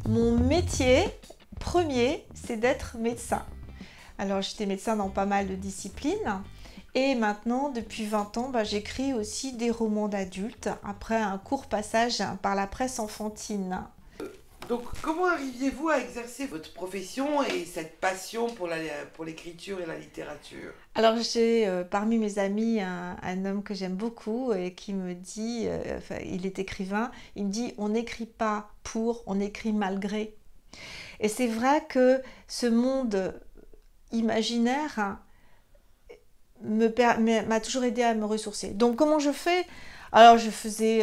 Mon métier premier, c'est d'être médecin. Alors j'étais médecin dans pas mal de disciplines et maintenant depuis 20 ans j'écris aussi des romans d'adultes après un court passage par la presse enfantine. Donc, comment arriviez-vous à exercer votre profession et cette passion pour l'écriture et la littérature? Alors j'ai parmi mes amis un homme que j'aime beaucoup et qui me dit, enfin, il est écrivain, il me dit on n'écrit pas pour, on écrit malgré. Et c'est vrai que ce monde imaginaire m'a toujours aidé à me ressourcer. Donc comment je fais? Alors je faisais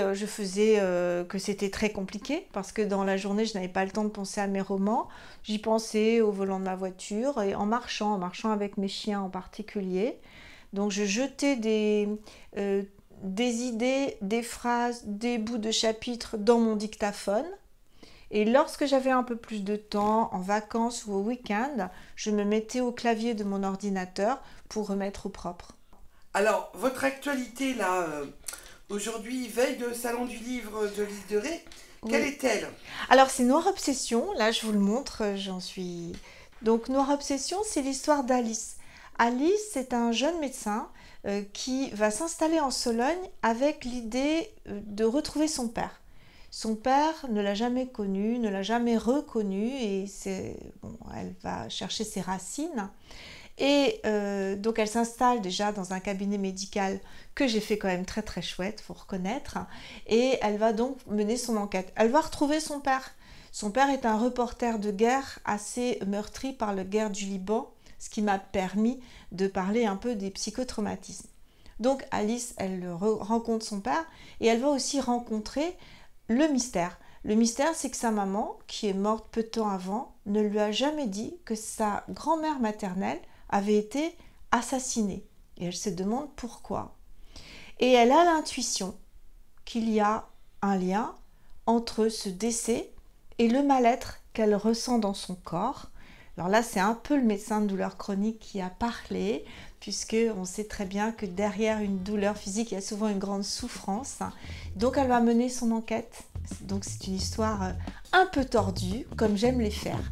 que c'était très compliqué parce que dans la journée je n'avais pas le temps de penser à mes romans. J'y pensais au volant de ma voiture et en marchant avec mes chiens en particulier. Donc je jetais des idées, des phrases, des bouts de chapitres dans mon dictaphone. Et lorsque j'avais un peu plus de temps, en vacances ou au week-end, je me mettais au clavier de mon ordinateur pour remettre au propre. Alors, votre actualité, là, aujourd'hui, veille de Salon du Livre de l'Île de Ré, quelle Oui. est-elle? Alors c'est Noire Obsession, là je vous le montre, j'en suis... Donc Noire Obsession, c'est l'histoire d'Alice. Alice, c'est un jeune médecin qui va s'installer en Sologne avec l'idée de retrouver son père. Son père ne l'a jamais connu, ne l'a jamais reconnu et elle va chercher ses racines. Et donc elle s'installe déjà dans un cabinet médical que j'ai fait quand même très très chouette, faut reconnaître. Et elle va donc mener son enquête. Elle va retrouver son père. Son père est un reporter de guerre assez meurtri par la guerre du Liban, ce qui m'a permis de parler un peu des psychotraumatismes. Donc Alice, elle rencontre son père et elle va aussi rencontrer le mystère. Le mystère, c'est que sa maman, qui est morte peu de temps avant, ne lui a jamais dit que sa grand-mère maternelle avait été assassinée. Et elle se demande pourquoi. Et elle a l'intuition qu'il y a un lien entre ce décès et le mal-être qu'elle ressent dans son corps. Alors là, c'est un peu le médecin de douleur chronique qui a parlé, puisque on sait très bien que derrière une douleur physique, il y a souvent une grande souffrance. Donc elle va mener son enquête. Donc c'est une histoire un peu tordue, comme j'aime les faire.